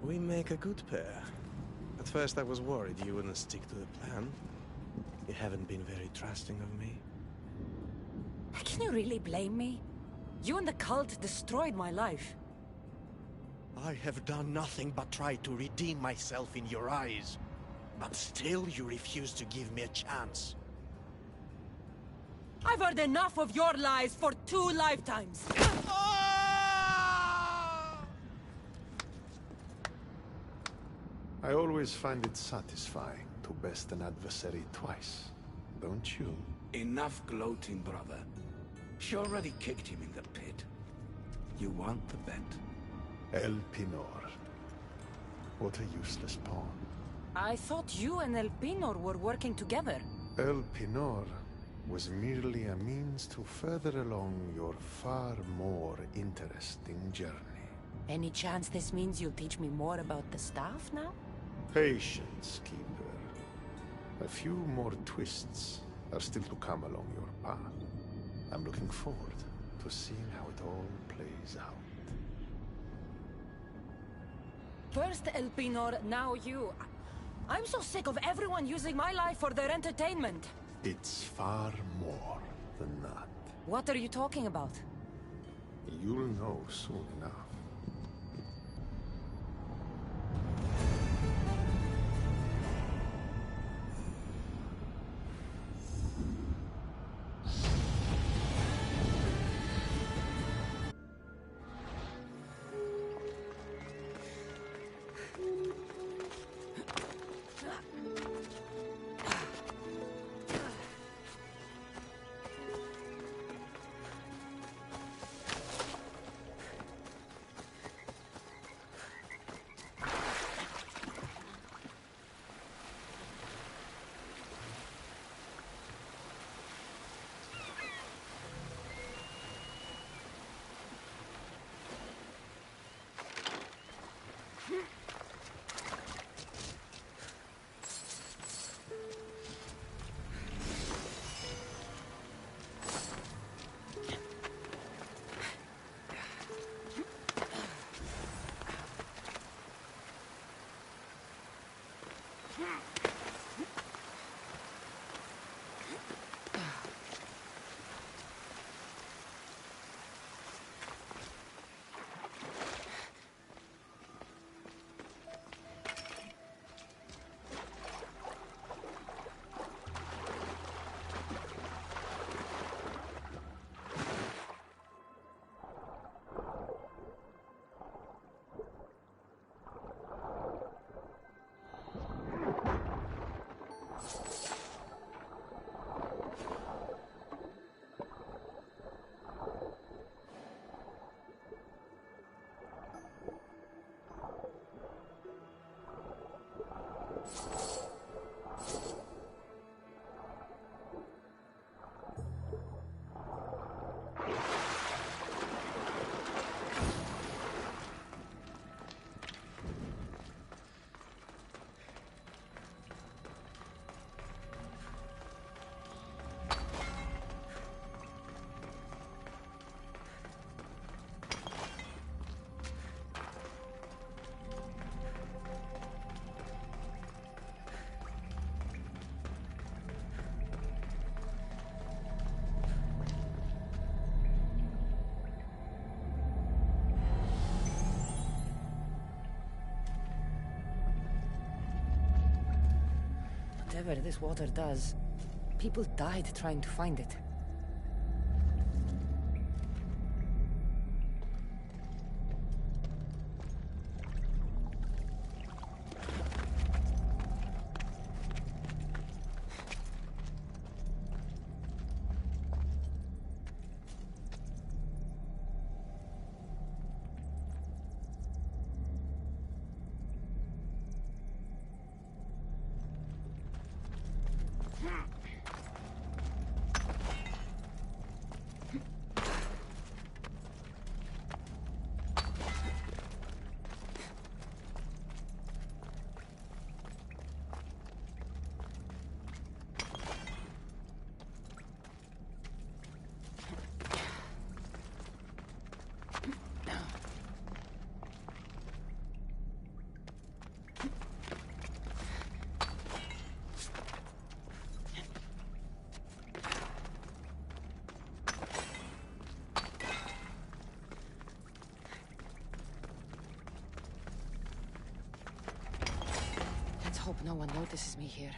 We make a good pair. At first I was worried you wouldn't stick to the plan. You haven't been very trusting of me. Can you really blame me? You and the cult destroyed my life. I have done nothing but try to redeem myself in your eyes. But still you refuse to give me a chance. I've heard enough of your lies for 2 lifetimes. I always find it satisfying to best an adversary twice, don't you? Enough gloating, brother. She already kicked him in the pit. You want the bet? El Pinor. What a useless pawn. I thought you and El Pinor were working together. El Pinor was merely a means to further along your far more interesting journey. Any chance this means you'll teach me more about the staff now? Patience, Keeper. A few more twists are still to come along your path. I'm looking forward to seeing how it all plays out. First El Pinor, now you. I'm so sick of everyone using my life for their entertainment. It's far more than that. What are you talking about? You'll know soon enough. Whatever this water does, people died trying to find it. hope no one notices me here.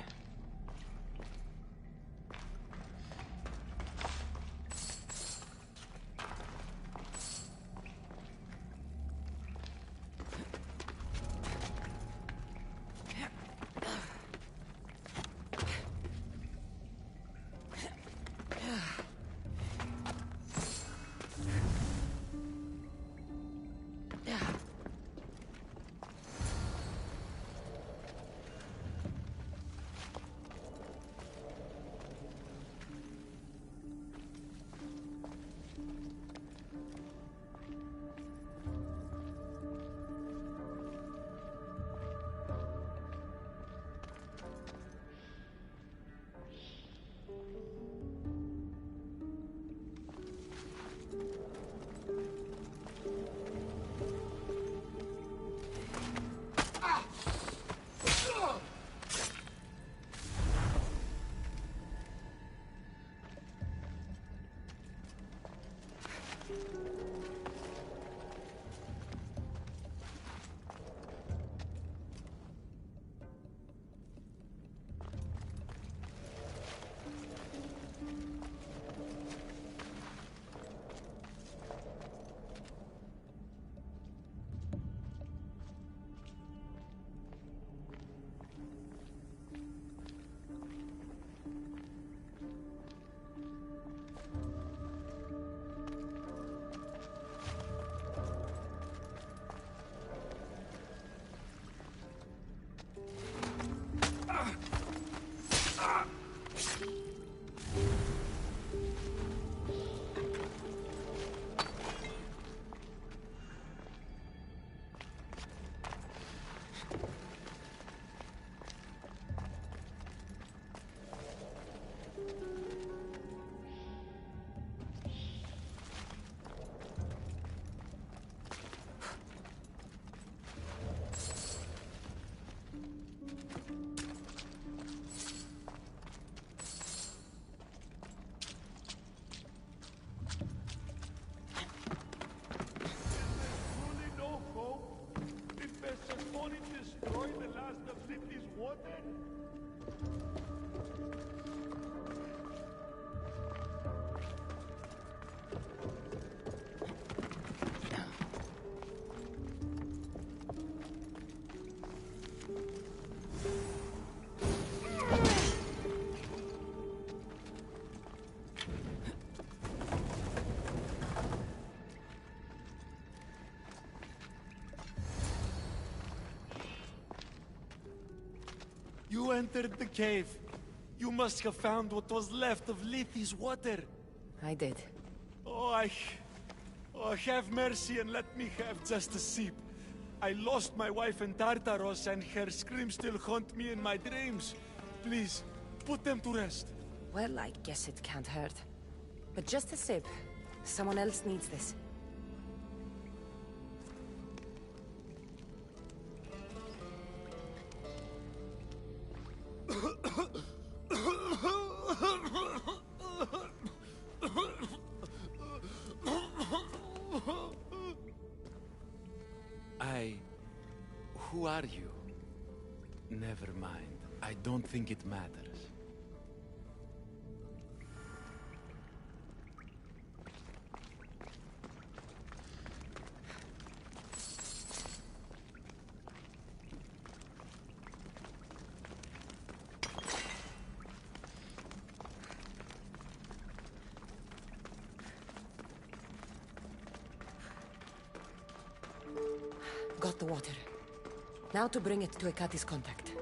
You entered the cave. You must have found what was left of Lethi's water. I did. Oh, have mercy and let me have just a sip. I lost my wife in Tartaros and her screams still haunt me in my dreams. Please, put them to rest. Well, I guess it can't hurt. But just a sip. Someone else needs this. Who are you? Never mind. I don't think it matters. Got the water. Now to bring it to Ekati's contact.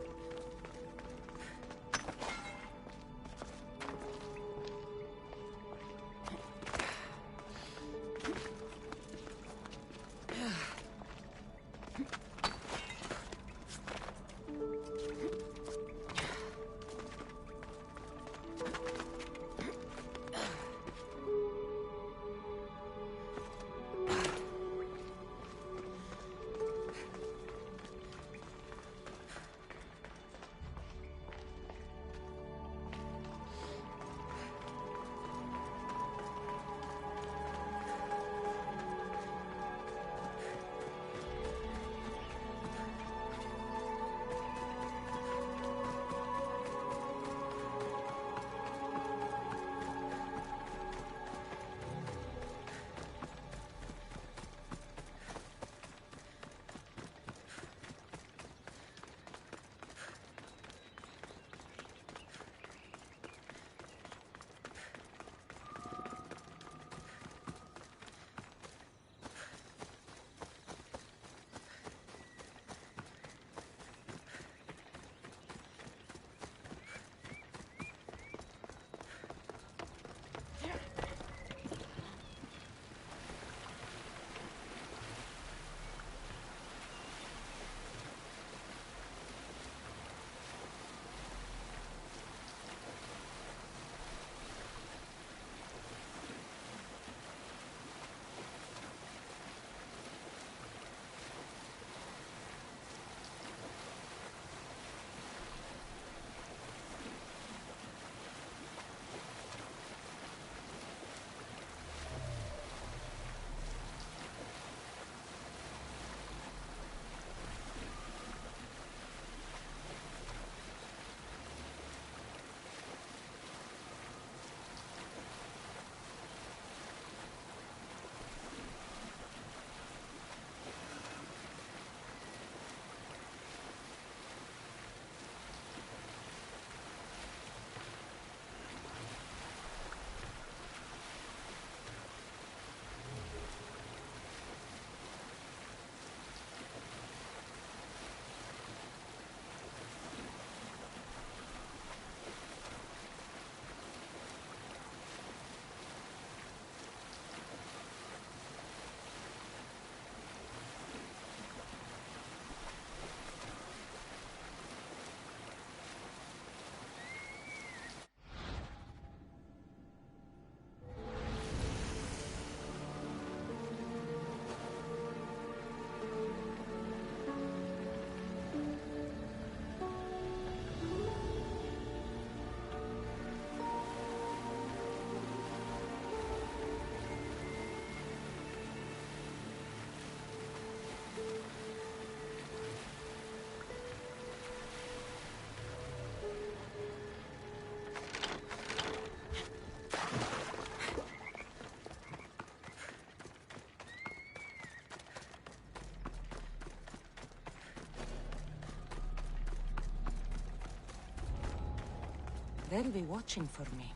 They'll be watching for me.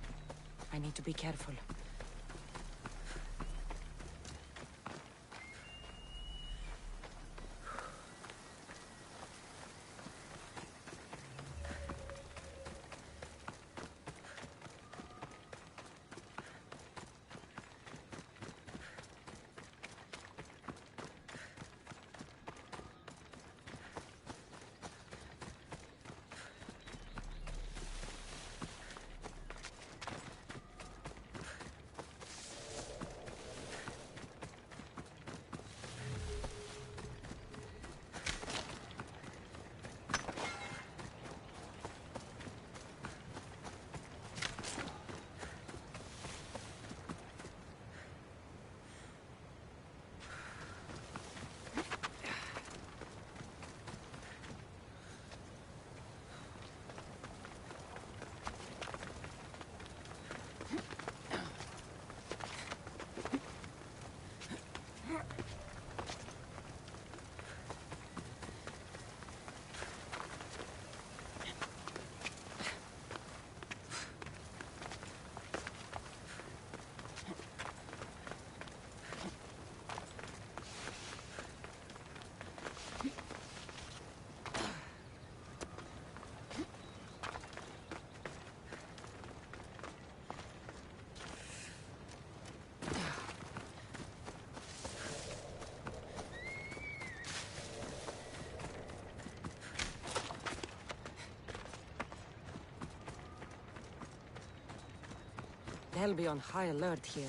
I need to be careful. They'll be on high alert here.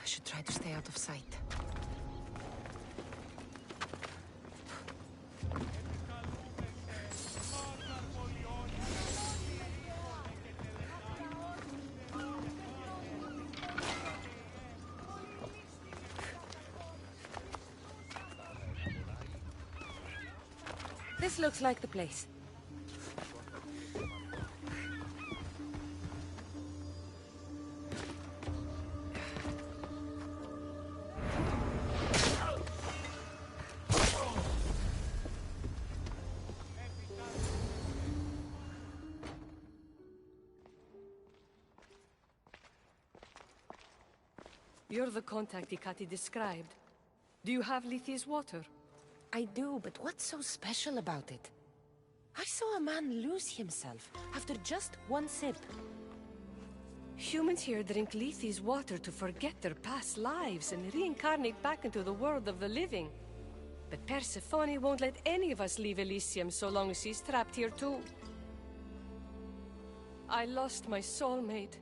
I should try to stay out of sight. This looks like the place. You're the contact Ikati described. Do you have Lethi's water? I do, but what's so special about it? I saw a man lose himself after just one sip. Humans here drink Lethi's water to forget their past lives and reincarnate back into the world of the living. But Persephone won't let any of us leave Elysium so long as she's trapped here too. I lost my soulmate.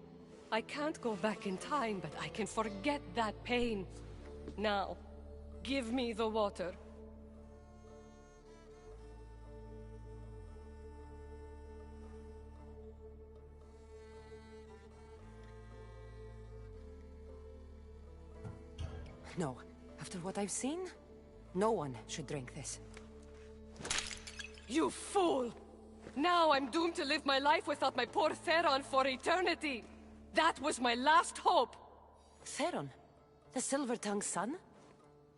I can't go back in time, but I can forget that pain. Now, give me the water. No. After what I've seen, no one should drink this. You fool! Now I'm doomed to live my life without my poor Theron for eternity! That was my last hope! Theron? The Silver-Tongue's son?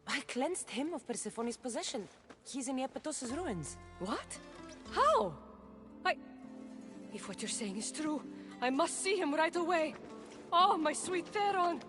I cleansed him of Persephone's possession. He's in Iapetos' ruins. What? How? If what you're saying is true, I must see him right away. Oh, my sweet Theron!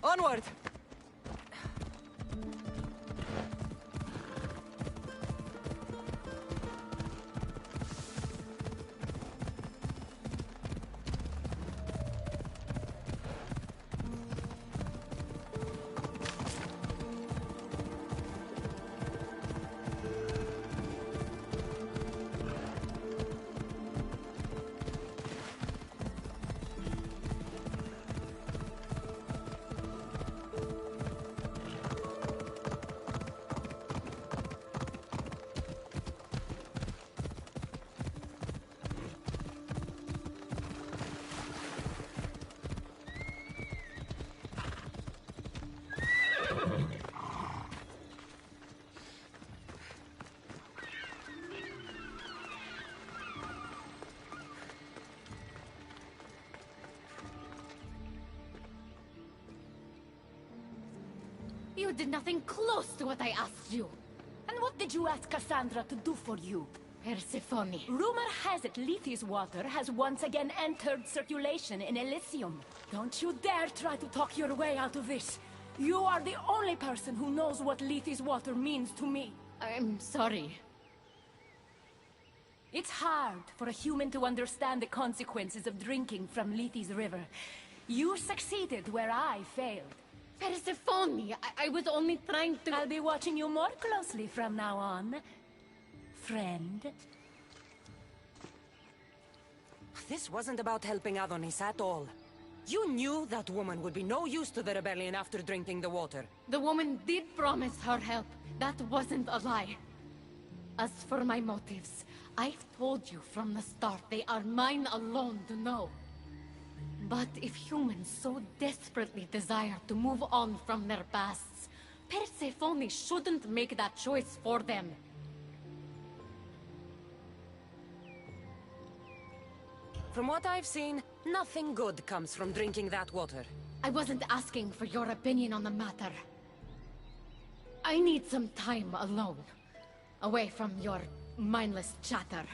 Onward! You did nothing close to what I asked you. And what did you ask Cassandra to do for you? Persephone. Rumor has it Lethe's water has once again entered circulation in Elysium. Don't you dare try to talk your way out of this. You are the only person who knows what Lethe's water means to me. I'm sorry. It's hard for a human to understand the consequences of drinking from Lethe's river. You succeeded where I failed. Persephone, I was only trying to... I'll be watching you more closely from now on, friend. This wasn't about helping Adonis at all. You knew that woman would be no use to the rebellion after drinking the water. The woman did promise her help. That wasn't a lie. As for my motives, I've told you from the start they are mine alone to know. But if humans so desperately desire to move on from their pasts, Persephone shouldn't make that choice for them. From what I've seen, nothing good comes from drinking that water. I wasn't asking for your opinion on the matter. I need some time alone, away from your mindless chatter.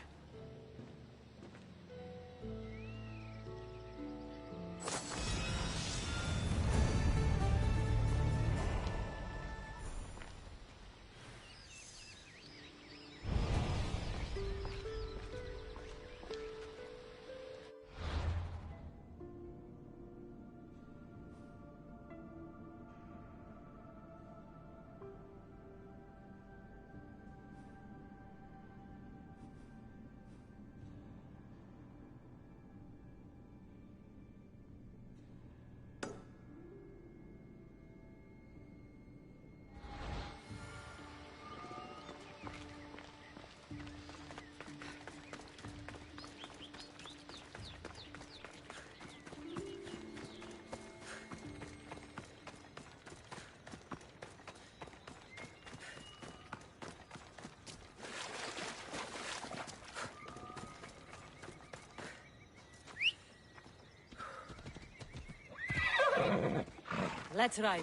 Let's ride.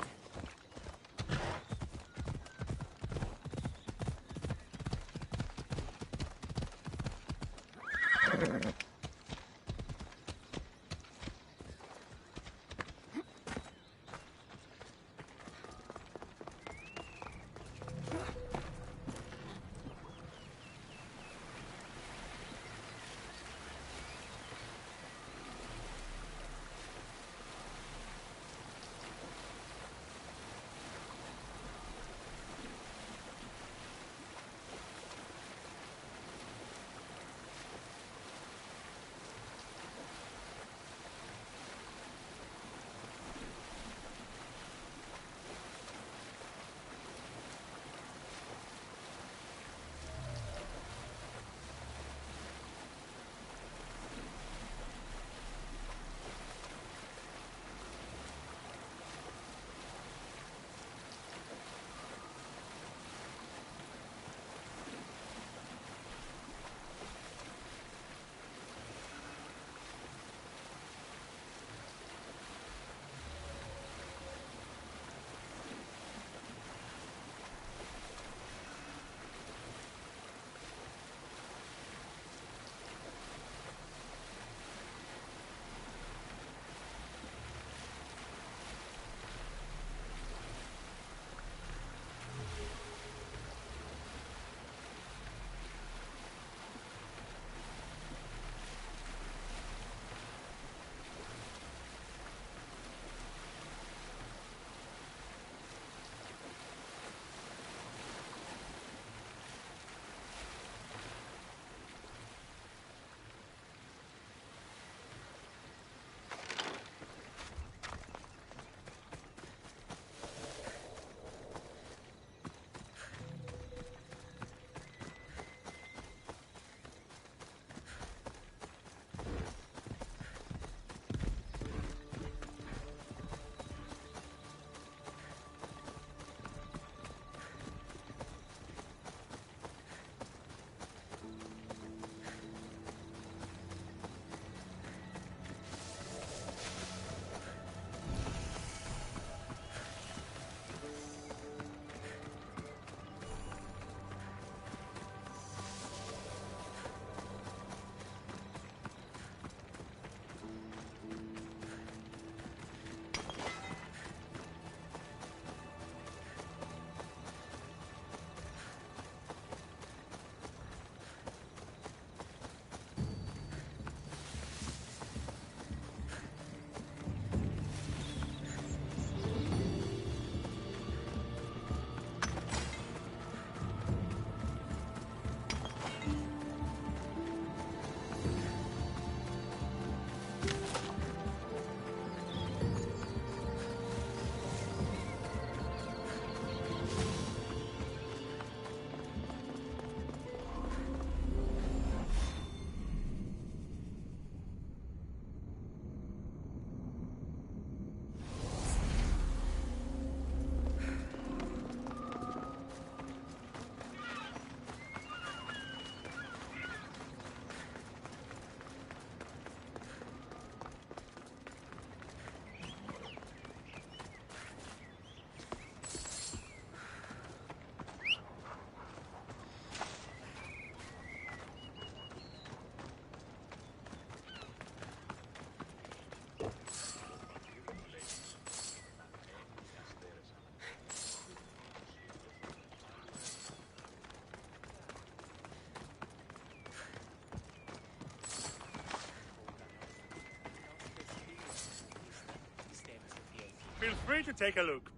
Feel free to take a look.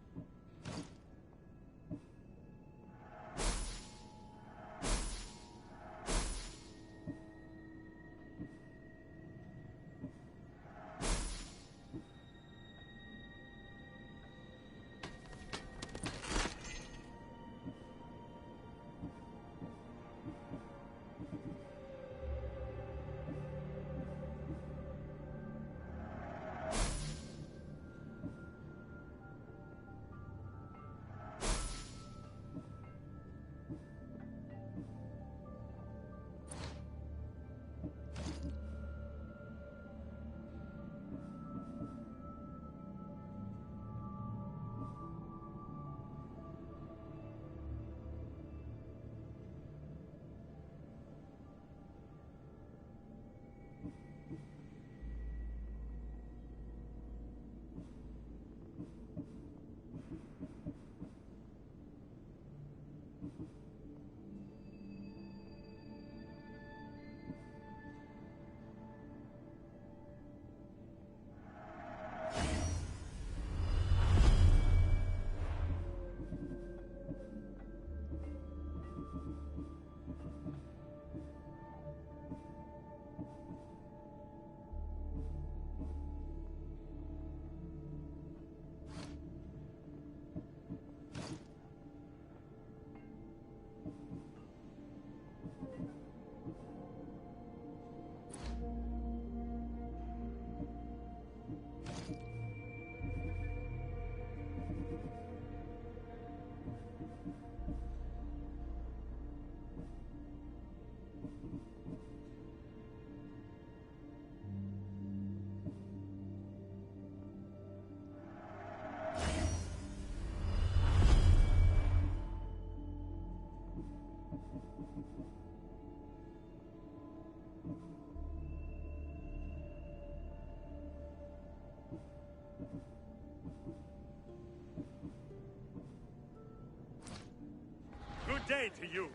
Good day to you.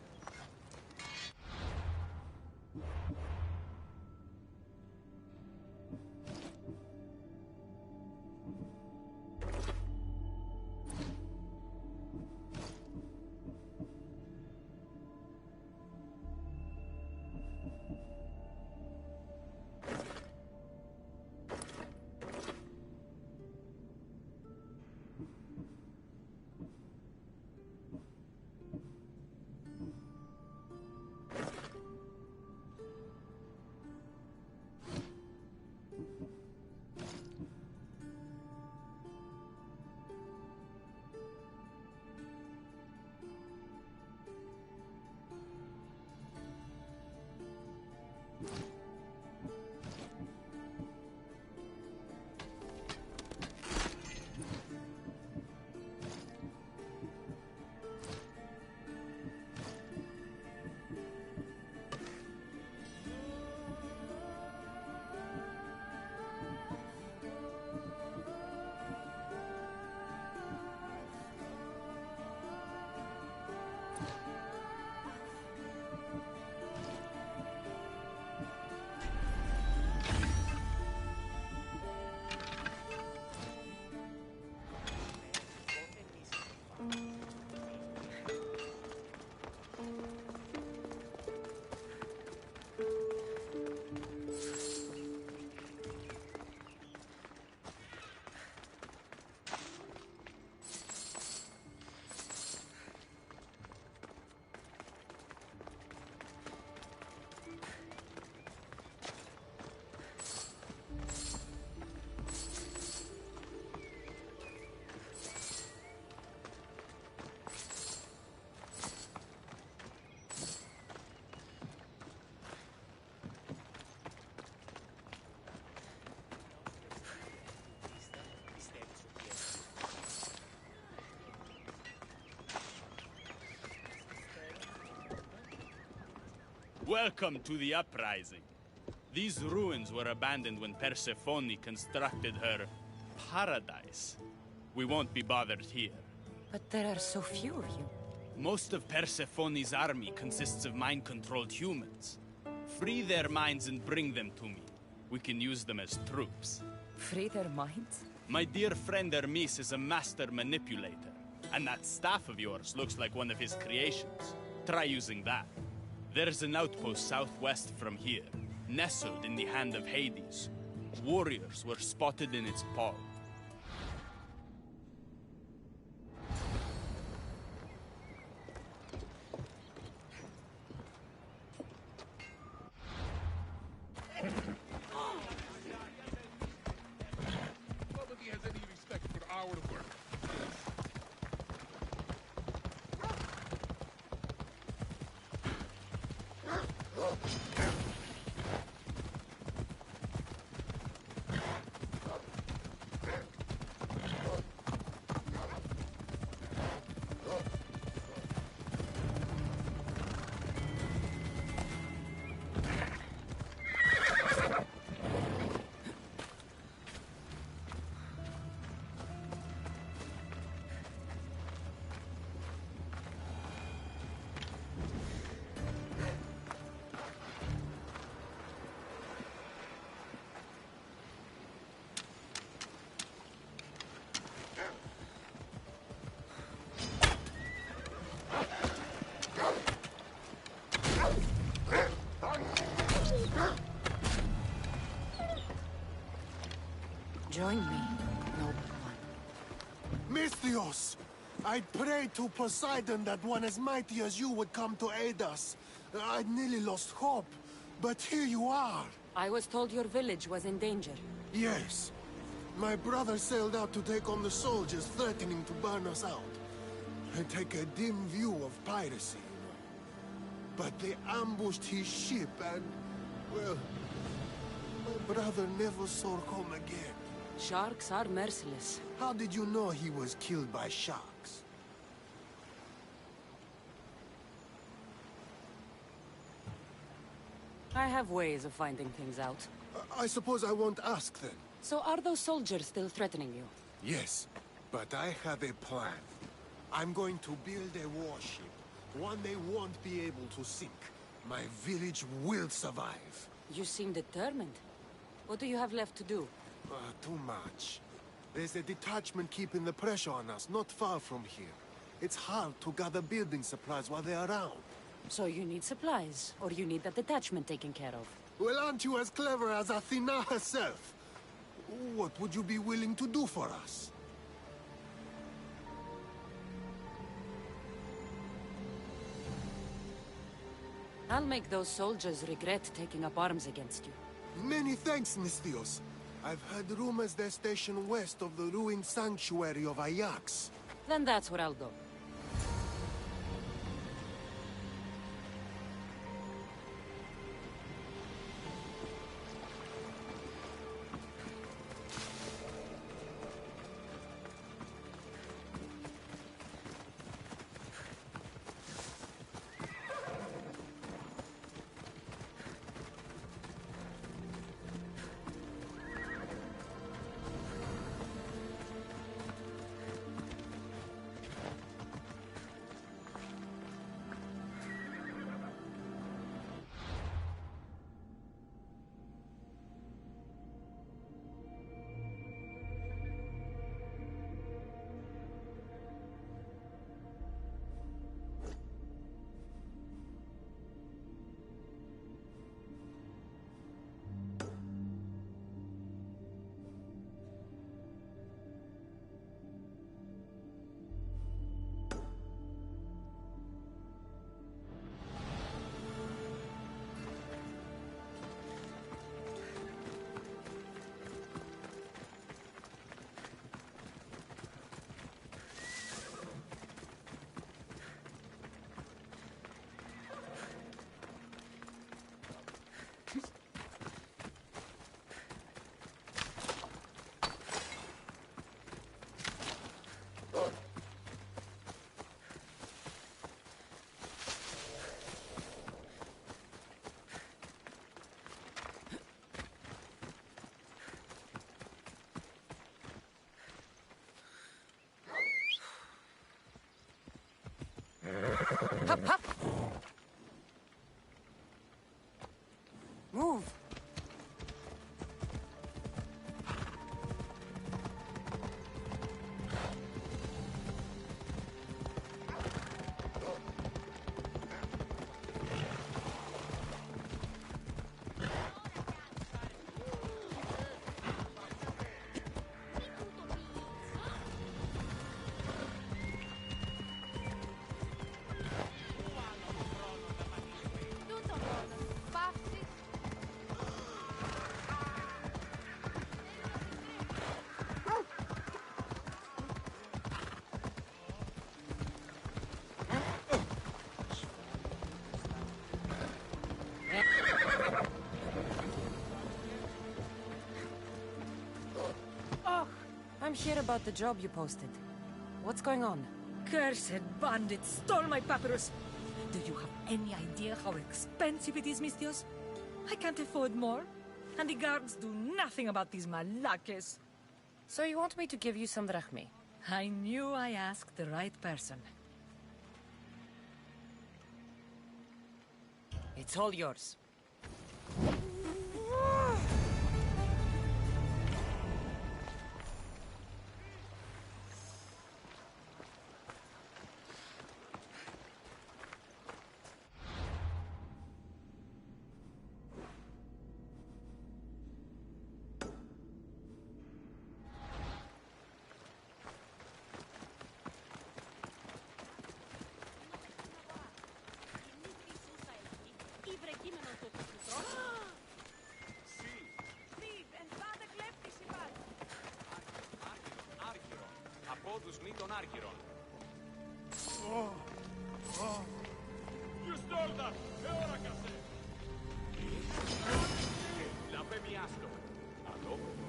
Welcome to the uprising. These ruins were abandoned when Persephone constructed her paradise. We won't be bothered here. But there are so few of you. Most of Persephone's army consists of mind-controlled humans. Free their minds and bring them to me. We can use them as troops. Free their minds? My dear friend Hermes is a master manipulator. And that staff of yours looks like one of his creations. Try using that. There's an outpost southwest from here, nestled in the hand of Hades. Warriors were spotted in its paw. Nobody has any respect for our work. Misthios! I prayed to Poseidon that one as mighty as you would come to aid us. I'd nearly lost hope, but here you are. I was told your village was in danger. Yes. My brother sailed out to take on the soldiers threatening to burn us out. I take a dim view of piracy, you know. But they ambushed his ship and, well, my brother never saw home again. Sharks are merciless. How did you know he was killed by sharks? I have ways of finding things out. I suppose I won't ask then. So are those soldiers still threatening you? Yes, but I have a plan. I'm going to build a warship, one they won't be able to sink. My village will survive. You seem determined. What do you have left to do? Too much. There's a detachment keeping the pressure on us, not far from here. It's hard to gather building supplies while they're around. So you need supplies, or you need that detachment taken care of? Well, aren't you as clever as Athena herself? What would you be willing to do for us? I'll make those soldiers regret taking up arms against you. Many thanks, Misthios. I've heard rumors they're stationed west of the ruined sanctuary of Ajax. Then that's where I'll go. Hup, hup! Move! I'm here about the job you posted. What's going on? Cursed bandits stole my papyrus! Do you have any idea how expensive it is, Misthios? I can't afford more. And the guards do nothing about these malakes. So you want me to give you some drachmi? I knew I asked the right person. It's all yours. εξοφλουσκμή των Άρχυρων. Giustolda! E ora Cassè! La miasto. A dopo.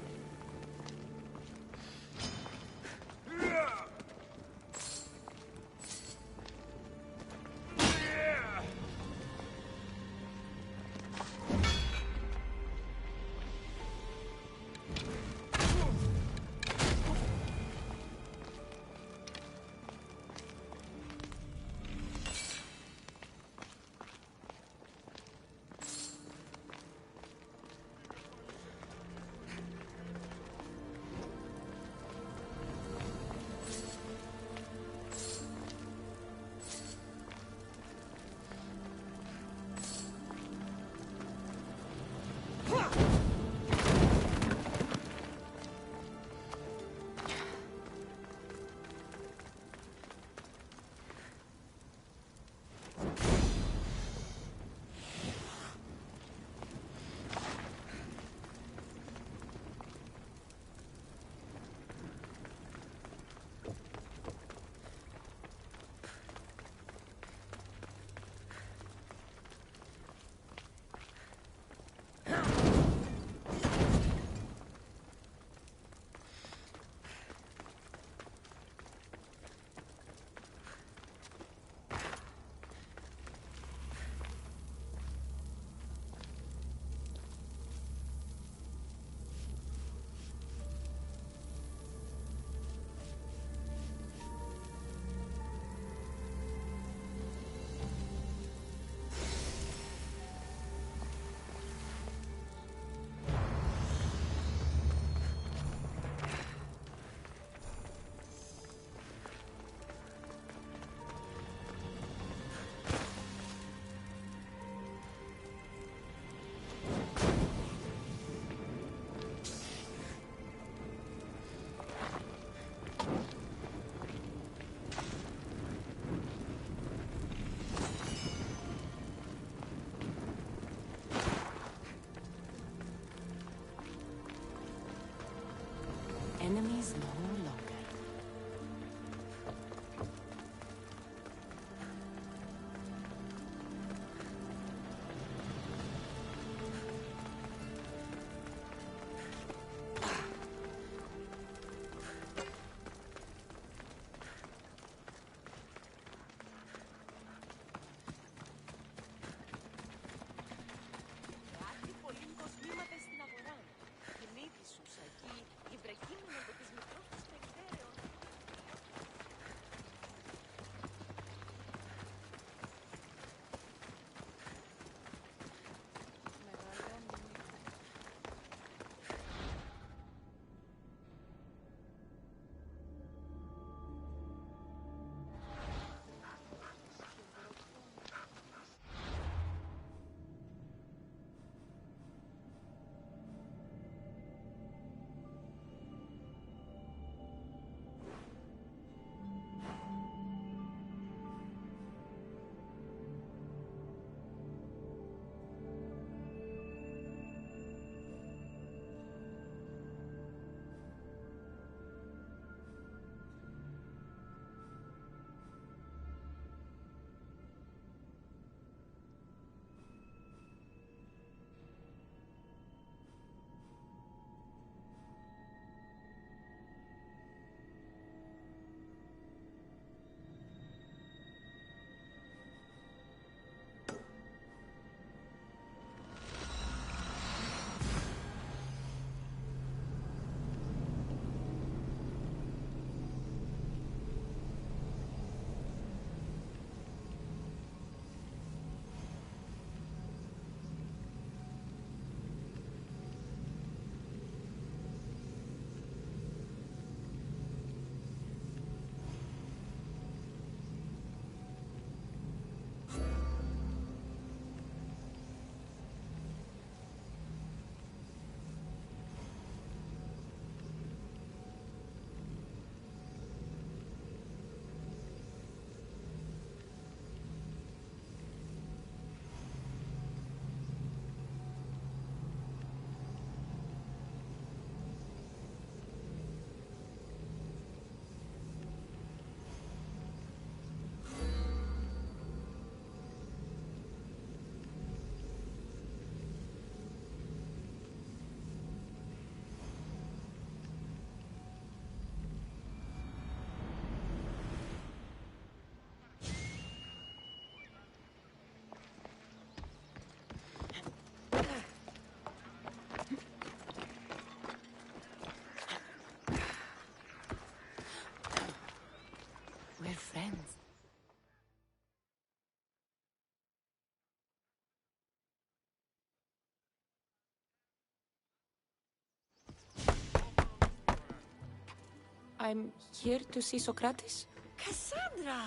I'm here to see Socrates? Cassandra!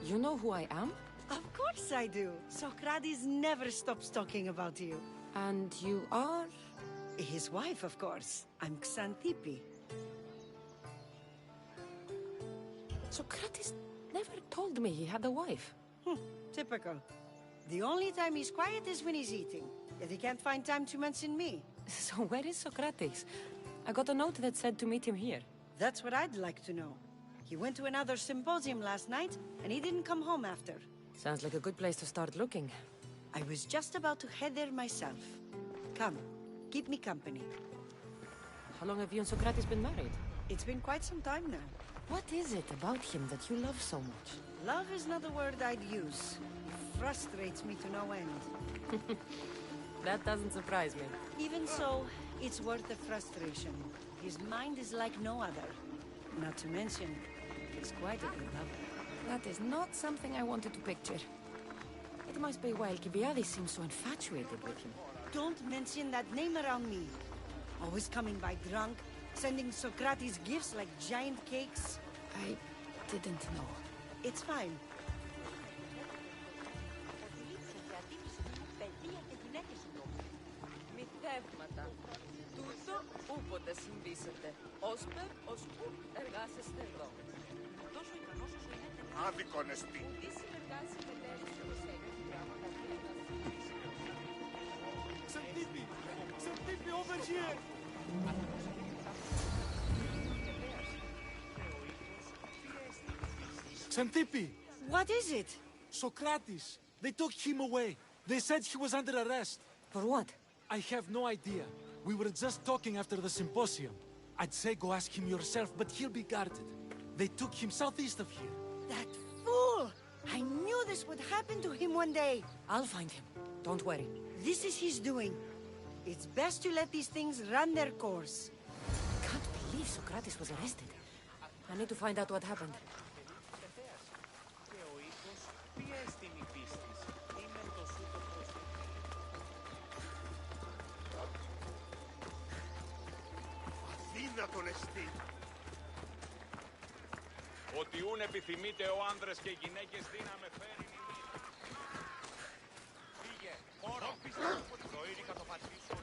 You know who I am? Of course I do. Socrates never stops talking about you. And you are? His wife, of course. I'm Xanthippe. Socrates never told me he had a wife. Typical. The only time he's quiet is when he's eating. Yet he can't find time to mention me. So where is Socrates? I got a note that said to meet him here. That's what I'd like to know. He went to another symposium last night, and he didn't come home after. Sounds like a good place to start looking. I was just about to head there myself. Come, keep me company. How long have you and Socrates been married? It's been quite some time now. What is it about him that you love so much? Love is not a word I'd use. He frustrates me to no end. That doesn't surprise me. Even so, it's worth the frustration. His mind is like no other. Not to mention, he's quite a good lover. That is not something I wanted to picture. It must be why Alcibiades seems so infatuated with him. Don't mention that name around me. Always coming by drunk, sending Socrates gifts like giant cakes. I didn't know. It's fine. Μυθεύματα. Τούτο ούποτε συμβήσετε. Όσπερ, ώσπου εργάσεστε εδώ. Τόσο ικανός όσο είναι τελείως. Άδικον εστί. Τι συνεργάσει με τέρους σε προσέγγιση πράγματα Xanthippe! Xanthippe, over here! Xanthippe! What is it? Socrates! They took him away. They said he was under arrest. For what? I have no idea. We were just talking after the symposium. I'd say go ask him yourself, but he'll be guarded. They took him southeast of here. That fool! I knew this would happen to him one day. I'll find him. Don't worry. This is his doing. It's best to let these things run their course. Can't believe Socrates was arrested. I need to find out what happened. Αδύνατον εστί. Ότι ούν επιθυμείτε ο άνδρες και οι γυναίκες δύναμε φέρει. Φύγε, χώρο. Το ήρυκα το πατήσω.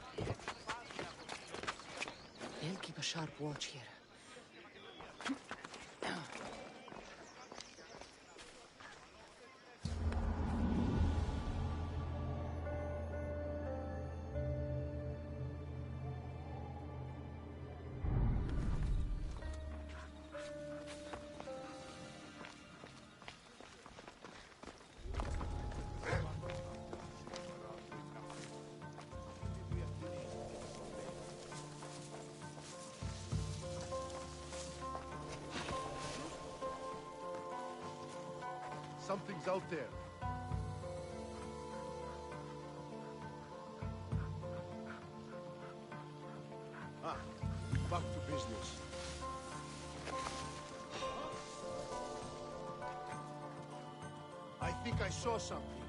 I'll keep a sharp watch here. Something's out there. Back to business. I think I saw something.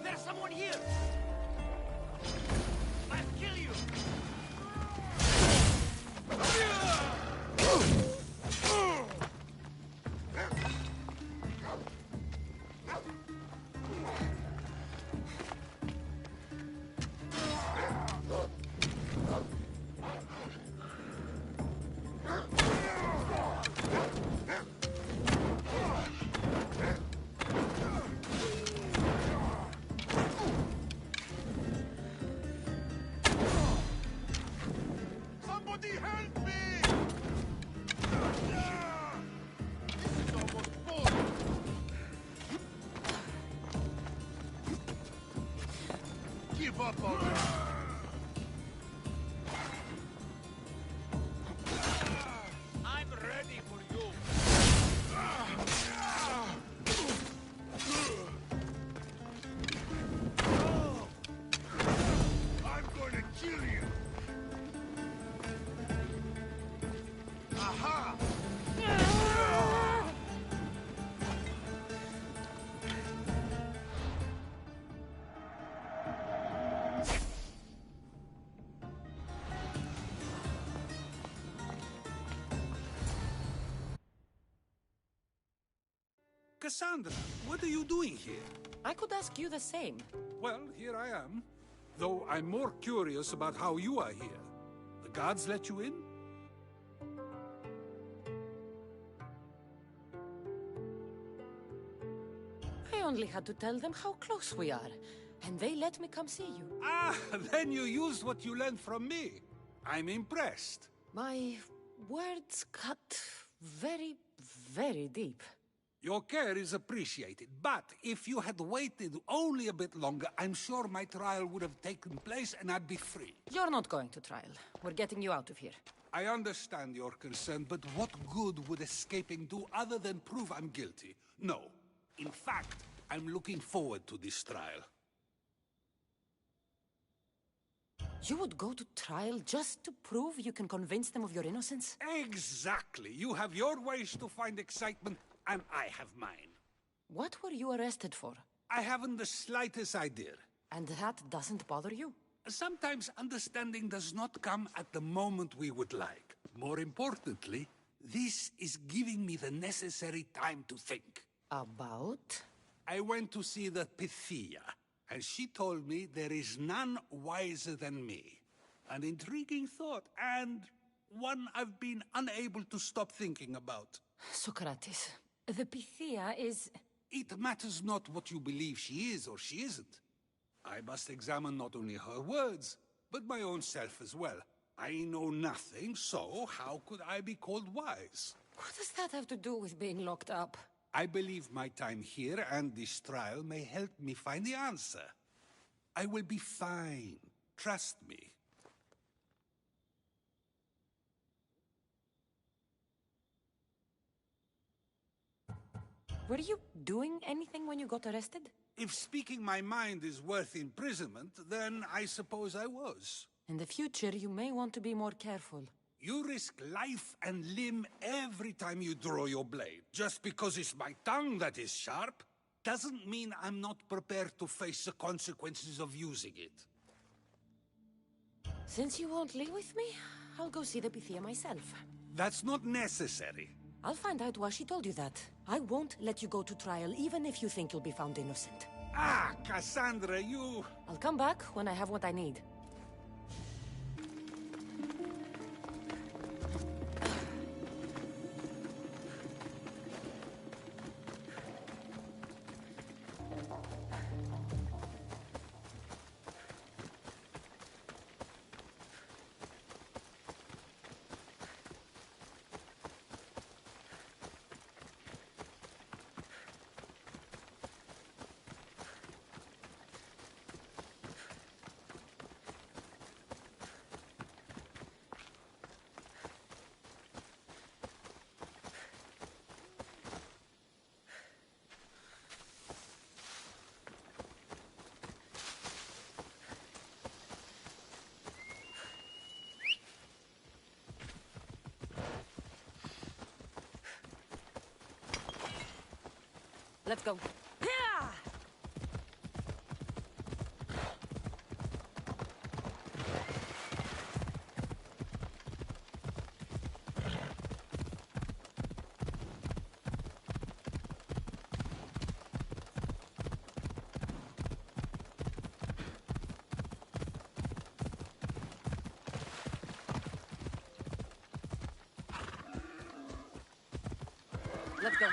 There's someone here! I'll kill you! Somebody help me! This is almost full. Give up already. I'm ready for you! I'm going to kill you. Aha! Cassandra, what are you doing here? I could ask you the same. Well, here I am. Though I'm more curious about how you are here. The guards let you in? I only had to tell them how close we are, and they let me come see you. Ah, then you used what you learned from me. I'm impressed. My words cut very, very deep. Your care is appreciated, but if you had waited only a bit longer, I'm sure my trial would have taken place and I'd be free. You're not going to trial. We're getting you out of here. I understand your concern, but what good would escaping do other than prove I'm guilty? No. In fact, I'm looking forward to this trial. You would go to trial just to prove you can convince them of your innocence? Exactly. You have your ways to find excitement, and I have mine. What were you arrested for? I haven't the slightest idea. And that doesn't bother you? Sometimes understanding does not come at the moment we would like. More importantly, this is giving me the necessary time to think. About? I went to see the Pythia, and she told me there is none wiser than me. An intriguing thought, and one I've been unable to stop thinking about. Socrates, the Pythia is... It matters not what you believe she is or she isn't. I must examine not only her words, but my own self as well. I know nothing, so how could I be called wise? What does that have to do with being locked up? I believe my time here and this trial may help me find the answer. I will be fine. Trust me. Were you doing anything when you got arrested? If speaking my mind is worth imprisonment, then I suppose I was. In the future, you may want to be more careful. You risk life and limb every time you draw your blade. Just because it's my tongue that is sharp, doesn't mean I'm not prepared to face the consequences of using it. Since you won't leave with me, I'll go see the Pythia myself. That's not necessary. I'll find out why she told you that. I won't let you go to trial, even if you think you'll be found innocent. Ah, Cassandra, you... I'll come back when I have what I need. Let's go. Let's go.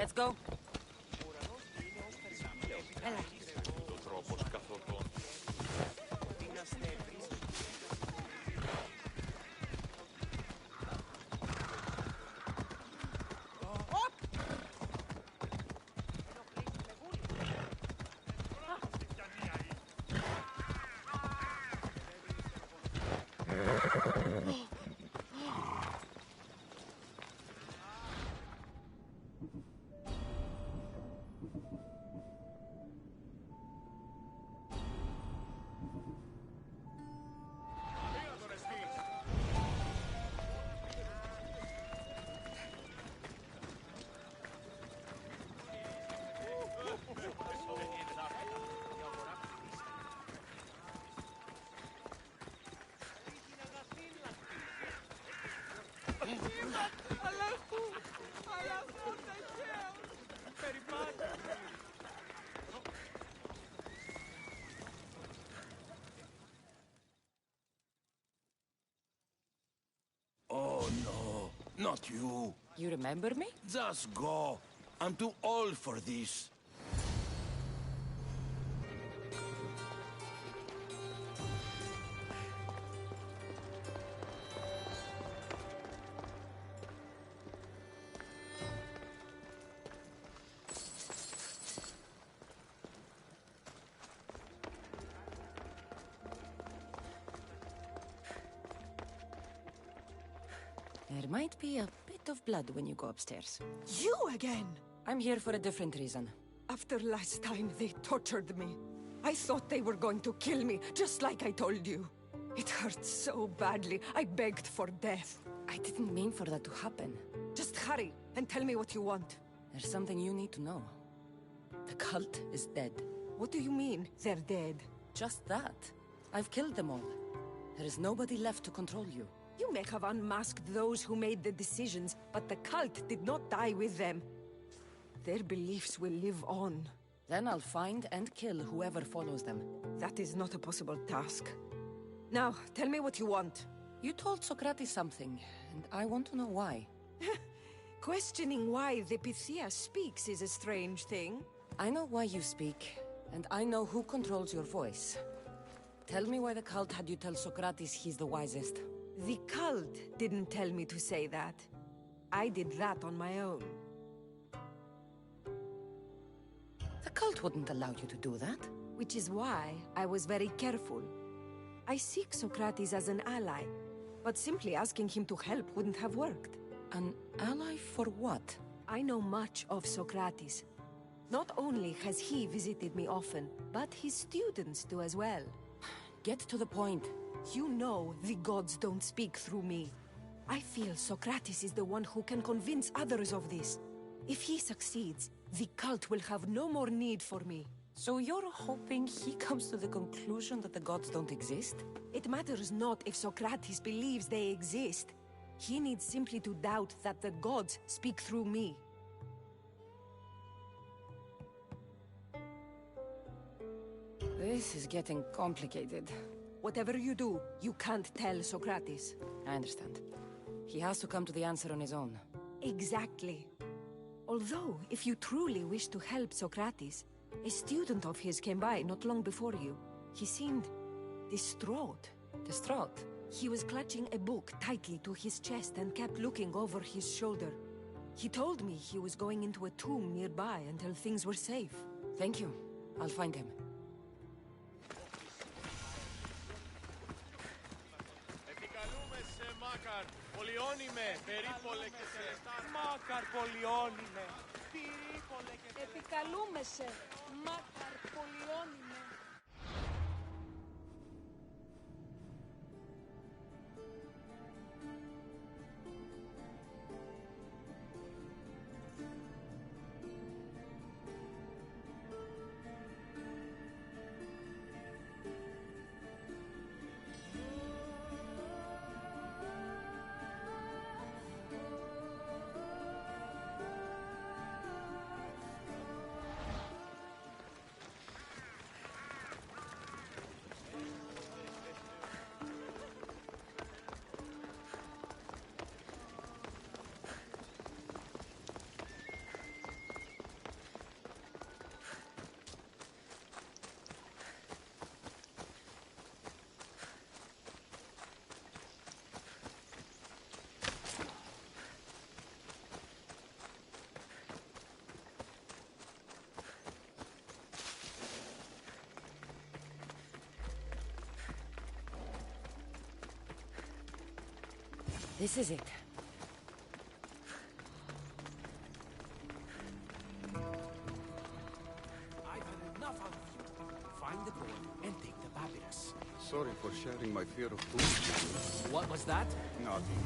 Let's go. Oh no, not you. You remember me? Just go. I'm too old for this. There might be a bit of blood when you go upstairs. You again? I'm here for a different reason. After last time, they tortured me. I thought they were going to kill me, just like I told you. It hurt so badly, I begged for death. I didn't mean for that to happen. Just hurry, and tell me what you want. There's something you need to know. The cult is dead. What do you mean, they're dead? Just that. I've killed them all. There is nobody left to control you. You may have unmasked those who made the decisions, but the cult did not die with them. Their beliefs will live on. Then I'll find and kill whoever follows them. That is not a possible task. Now, tell me what you want. You told Socrates something, and I want to know why. Questioning why the Pythia speaks is a strange thing. I know why you speak, and I know who controls your voice. Tell me why the cult had you tell Socrates he's the wisest. The cult didn't tell me to say that. I did that on my own. The cult wouldn't allow you to do that. Which is why I was very careful. I seek Socrates as an ally, but simply asking him to help wouldn't have worked. An ally for what? I know much of Socrates. Not only has he visited me often, but his students do as well. Get to the point. You know the gods don't speak through me. I feel Socrates is the one who can convince others of this. If he succeeds, the cult will have no more need for me. So you're hoping he comes to the conclusion that the gods don't exist? It matters not if Socrates believes they exist. He needs simply to doubt that the gods speak through me. This is getting complicated. Whatever you do, you can't tell Socrates. I understand. He has to come to the answer on his own. Exactly. Although, if you truly wish to help Socrates, a student of his came by not long before you. He seemed distraught. Distraught? He was clutching a book tightly to his chest and kept looking over his shoulder. He told me he was going into a tomb nearby until things were safe. Thank you. I'll find him. Μάκαρ πολιώνυμε. Επικαλούμε σε, Μάκαρ πολιώνυμε. This is it. I've had enough out of you. Find the door and take the papyrus. Sorry for sharing my fear of doom. What was that? Nothing.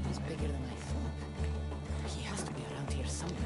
He's bigger than I thought. He has to be around here somewhere.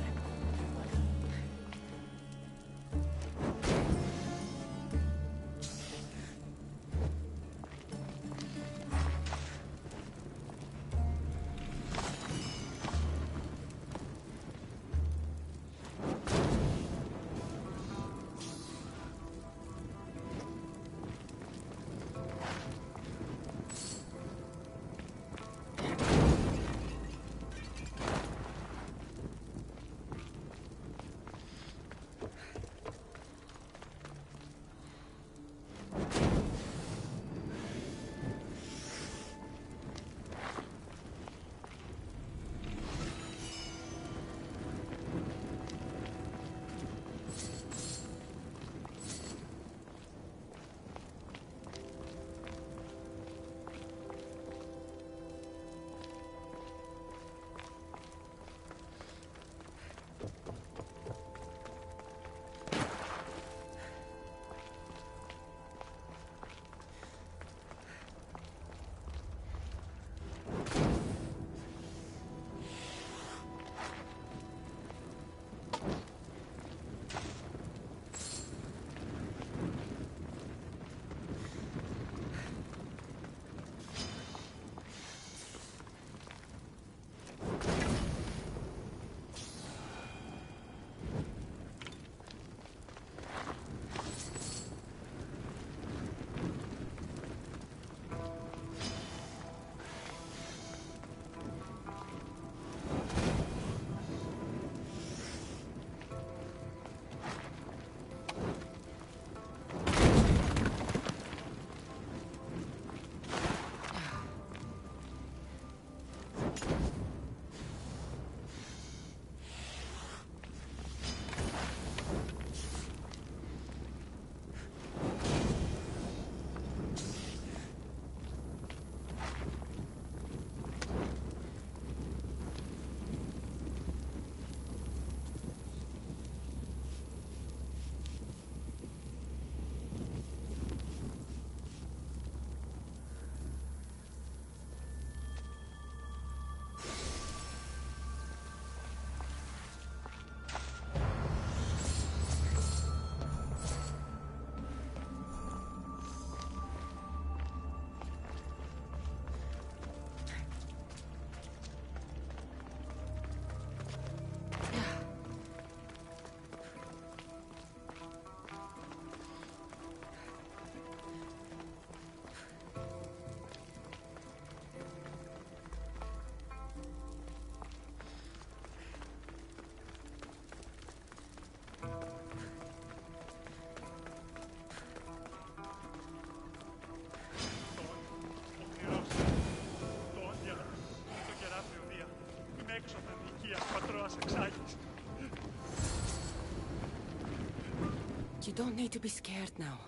You don't need to be scared now.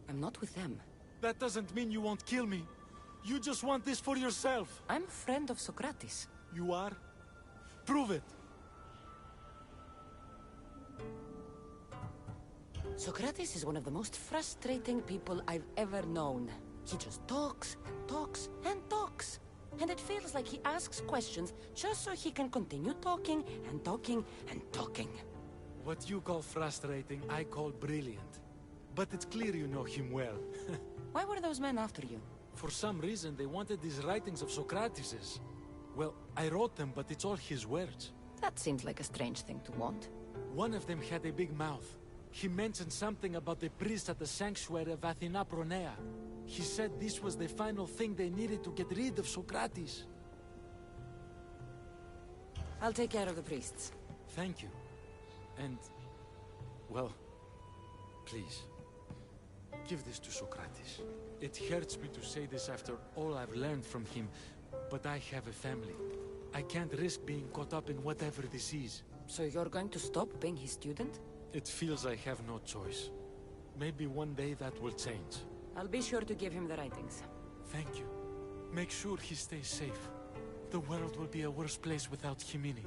I'm not with them. That doesn't mean you won't kill me. You just want this for yourself. I'm a friend of Socrates. You are? Prove it. Socrates is one of the most frustrating people I've ever known. He just talks, talks, and talks. And it feels like he asks questions just so he can continue talking and talking and talking. What you call frustrating, I call brilliant. But it's clear you know him well. Why were those men after you? For some reason, they wanted these writings of Socrates's. Well, I wrote them, but it's all his words. That seems like a strange thing to want. One of them had a big mouth. He mentioned something about the priest at the sanctuary of Athena Pronea. He said this was the final thing they needed to get rid of Socrates. I'll take care of the priests. Thank you. And, well, please, give this to Socrates. It hurts me to say this after all I've learned from him, but I have a family. I can't risk being caught up in whatever this is. So you're going to stop being his student? It feels I have no choice. Maybe one day that will change. I'll be sure to give him the writings. Thank you. Make sure he stays safe. The world will be a worse place without him in it.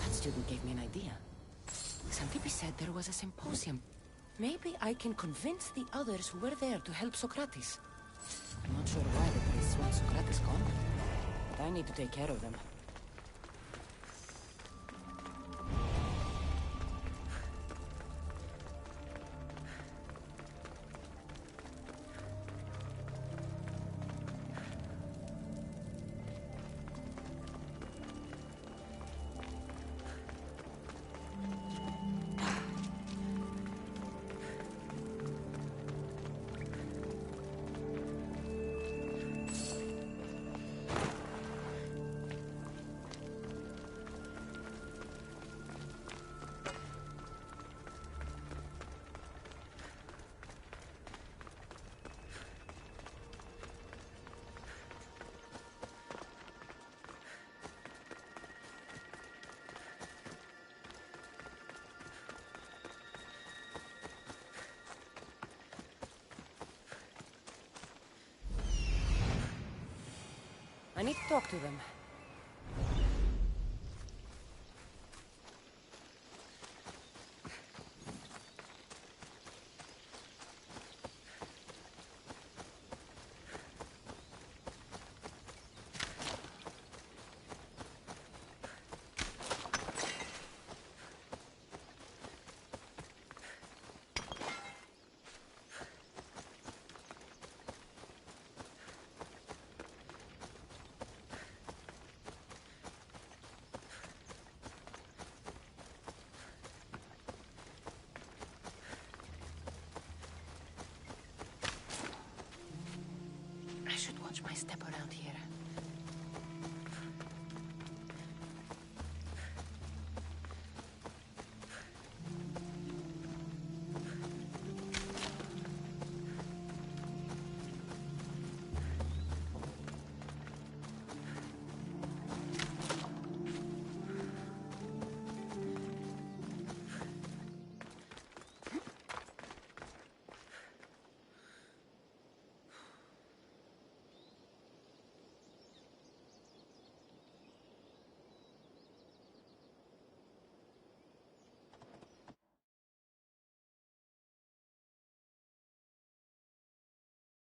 That student gave me an idea. Xantippe said there was a symposium. Maybe I can convince the others who were there to help Socrates. I'm not sure why the priests want Socrates gone, but I need to take care of them. I need to talk to them.